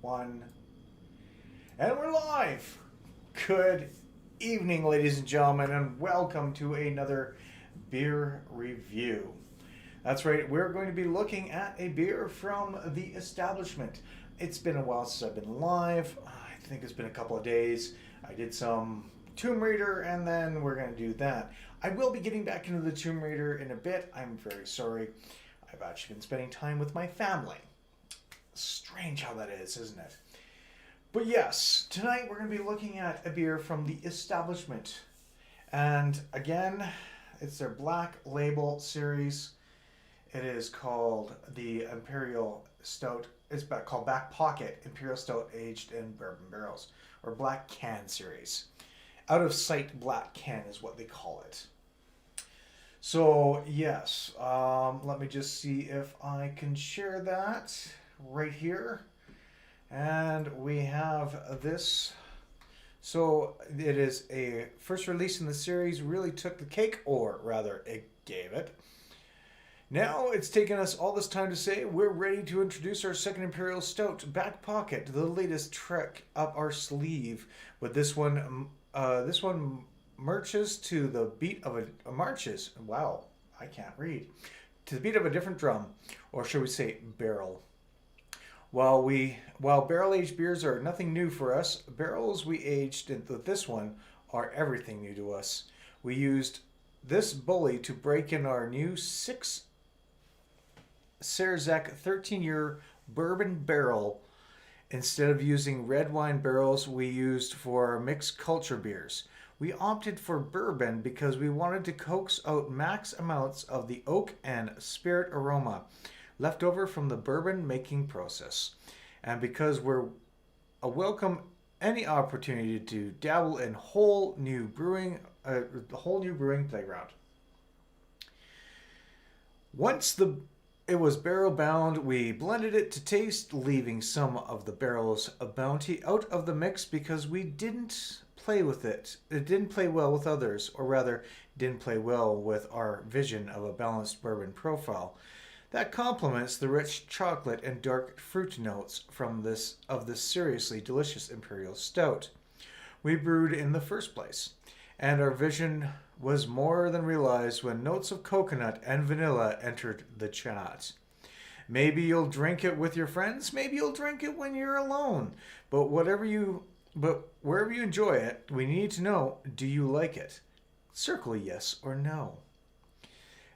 one. And we're live. Good evening, ladies and gentlemen, and welcome to another beer review. That's right, we're going to be looking at a beer from the establishment. It's been a while since I've been live. I think it's been a couple of days. I did some Tomb Raider, and then we're going to do that. I will be getting back into the Tomb Raider in a bit. I'm very sorry. I've actually been spending time with my family. Strange how that is, isn't it? But yes, tonight we're going to be looking at a beer from the establishment. And again, it's their Black Label series. It is called the Imperial Stout. It's called Back Pocket Imperial Stout aged in bourbon barrels, or Black Can series. Out of sight black can is what they call it. So yes, let me just see if I can share that right here. And we have this. So it is a first release in the series, really took the cake, or rather it gave it. Now it's taken us all this time to say we're ready to introduce our second Imperial Stout, Back Pocket, the latest trick up our sleeve. With this one marches to the beat of a marches. Wow, I can't read. To the beat of a different drum, or should we say barrel. While barrel-aged beers are nothing new for us, barrels we aged into this one are everything new to us. We used this bully to break in our new 6 Serzek 13-year bourbon barrel. Instead of using red wine barrels we used for our mixed culture beers. We opted for bourbon because we wanted to coax out max amounts of the oak and spirit aroma left over from the bourbon making process, and because we're welcome any opportunity to dabble in the whole new brewing playground. Once it was barrel bound, we blended it to taste, leaving some of the barrel's bounty out of the mix because we didn't play with it. It didn't play well with others, or rather, didn't play well with our vision of a balanced bourbon profile that complements the rich chocolate and dark fruit notes from this seriously delicious Imperial Stout we brewed in the first place. And our vision was more than realized when notes of coconut and vanilla entered the chat. Maybe you'll drink it with your friends, maybe you'll drink it when you're alone, but wherever you enjoy it, we need to know, do you like it? Circle yes or no.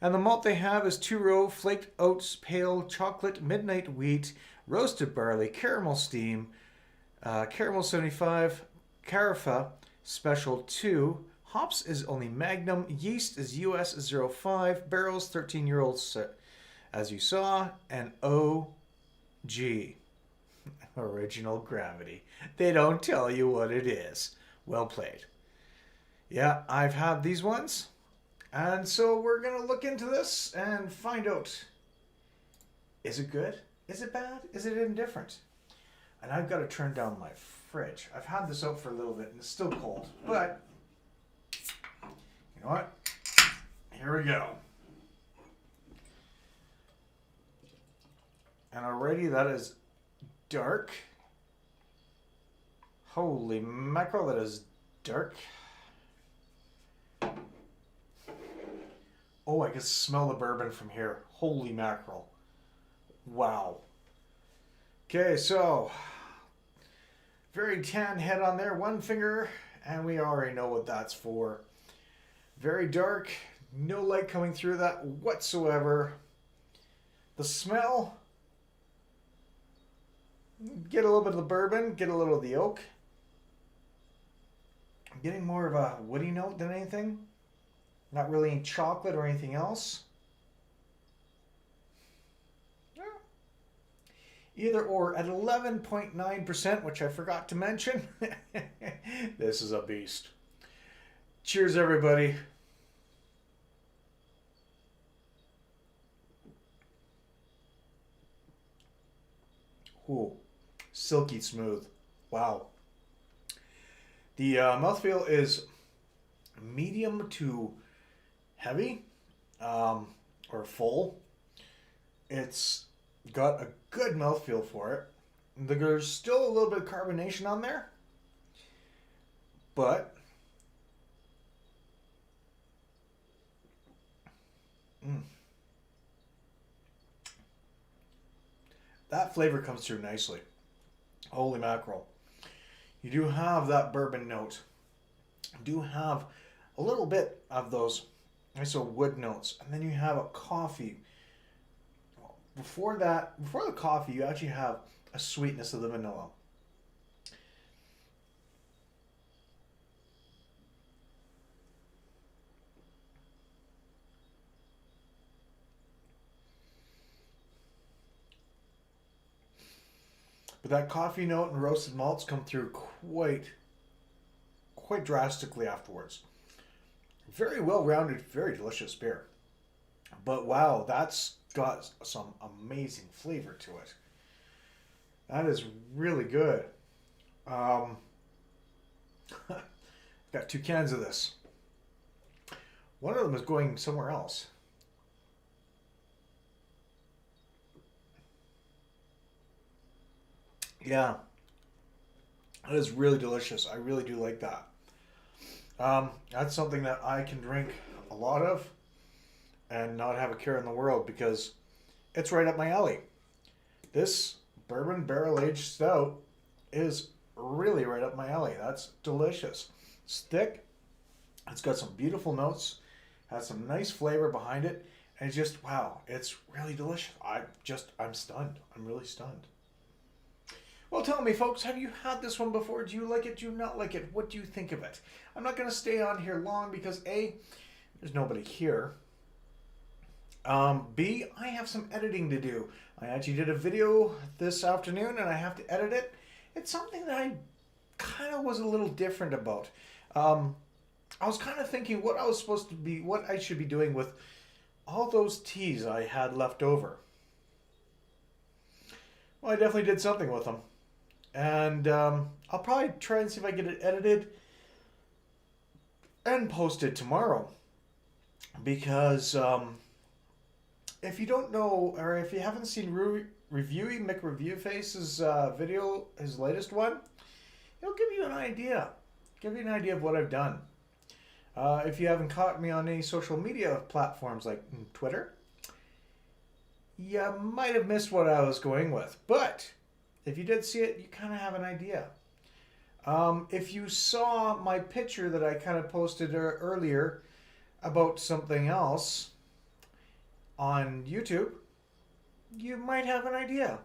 And the malt they have is 2-row flaked oats, pale chocolate, midnight wheat, roasted barley, caramel steam, caramel 75, carafa, special 2. Hops is only Magnum. Yeast is US 05. Barrels 13-year-old, as you saw, and OG, original gravity. They don't tell you what it is. Well played. Yeah, I've had these ones. And so we're going to look into this and find out, is it good? Is it bad? Is it indifferent? And I've got to turn down my fridge. I've had this out for a little bit and it's still cold. But, you know what? Here we go. And already that is dark. Holy mackerel, that is dark. Oh, I can smell the bourbon from here. Holy mackerel. Wow. Okay, so very tan head on there, one finger, and we already know what that's for. Very dark, no light coming through that whatsoever. The smell, get a little bit of the bourbon, get a little of the oak. I'm getting more of a woody note than anything. Not really any chocolate or anything else. Either or at 11.9%, which I forgot to mention. This is a beast. Cheers, everybody. Ooh, silky smooth. Wow. The mouthfeel is medium to heavy, or full. It's got a good mouthfeel for it. There's still a little bit of carbonation on there, but that flavor comes through nicely. Holy mackerel. You do have that bourbon note. You do have a little bit of those nice old wood notes. And then you have a coffee. Before the coffee, you actually have a sweetness of the vanilla. But that coffee note and roasted malts come through quite drastically afterwards. Very well-rounded, very delicious beer. But wow, that's got some amazing flavor to it. That is really good. Got 2 cans of this. One of them is going somewhere else. Yeah, that is really delicious. I really do like that. That's something that I can drink a lot of and not have a care in the world because it's right up my alley. This bourbon barrel aged stout is really right up my alley. That's delicious. It's thick. It's got some beautiful notes. Has some nice flavor behind it. And it's just, wow, it's really delicious. I'm stunned. I'm really stunned. Well, tell me, folks, have you had this one before? Do you like it? Do you not like it? What do you think of it? I'm not going to stay on here long because A, there's nobody here. B, I have some editing to do. I actually did a video this afternoon and I have to edit it. It's something that I kind of was a little different about. I was kind of thinking what I should be doing with all those teas I had left over. Well, I definitely did something with them. And I'll probably try and see if I get it edited and posted tomorrow. Because if you don't know, or if you haven't seen Reviewing Mick Reviewface's video, his latest one, it'll give you an idea. Give you an idea of what I've done. If you haven't caught me on any social media platforms like Twitter, you might have missed what I was going with. But if you did see it, you kind of have an idea. If you saw my picture that I kind of posted earlier about something else on YouTube, you might have an idea.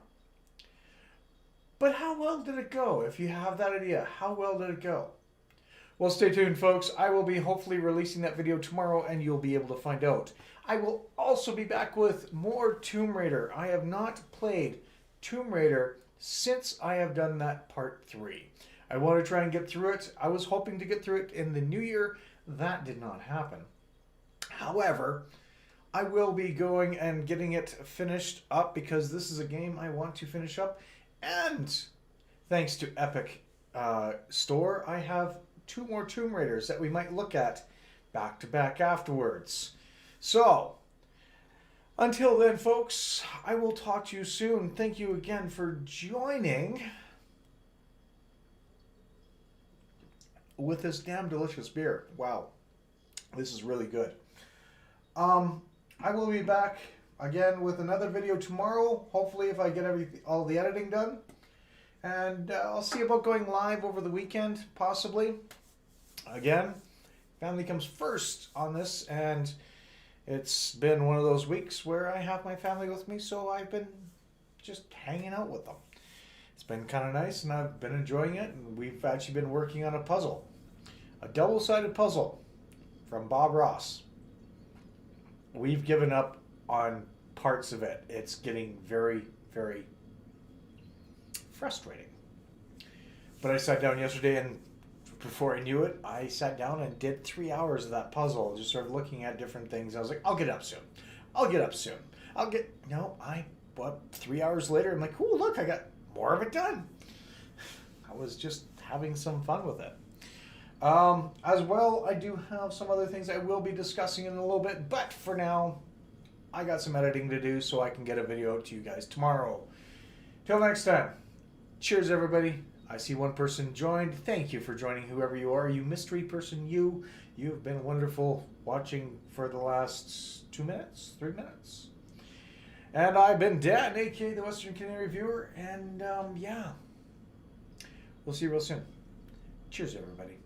But how well did it go? If you have that idea, how well did it go? Well, stay tuned, folks. I will be hopefully releasing that video tomorrow, and you'll be able to find out. I will also be back with more Tomb Raider. I have not played Tomb Raider since I have done that part 3. I want to try and get through it. I was hoping to get through it in the new year. That did not happen. However, I will be going and getting it finished up because this is a game I want to finish up. And thanks to Epic Store, I have 2 more Tomb Raiders that we might look at back to back afterwards. So, until then, folks, I will talk to you soon. Thank you again for joining with this damn delicious beer. Wow, this is really good. I will be back again with another video tomorrow. Hopefully, if I get all the editing done. And I'll see about going live over the weekend, possibly. Again, family comes first on this, and it's been one of those weeks where I have my family with me, so I've been just hanging out with them. It's been kind of nice, and I've been enjoying it, and we've actually been working on a puzzle. A double-sided puzzle from Bob Ross. We've given up on parts of it. It's getting very, very frustrating. But I sat down yesterday, and before I knew it, I sat down and did 3 hours of that puzzle, just sort of looking at different things. I was like, I'll get up soon. But 3 hours later, I'm like, ooh, look, I got more of it done. I was just having some fun with it. As well, I do have some other things I will be discussing in a little bit, but for now, I got some editing to do so I can get a video out to you guys tomorrow. Till next time, Cheers, everybody. I see one person joined. Thank you for joining, whoever you are. You mystery person, you have been wonderful watching for the last 2 minutes, 3 minutes. And I've been Dan, aka the Western Canary Viewer, and yeah, we'll see you real soon. Cheers, everybody.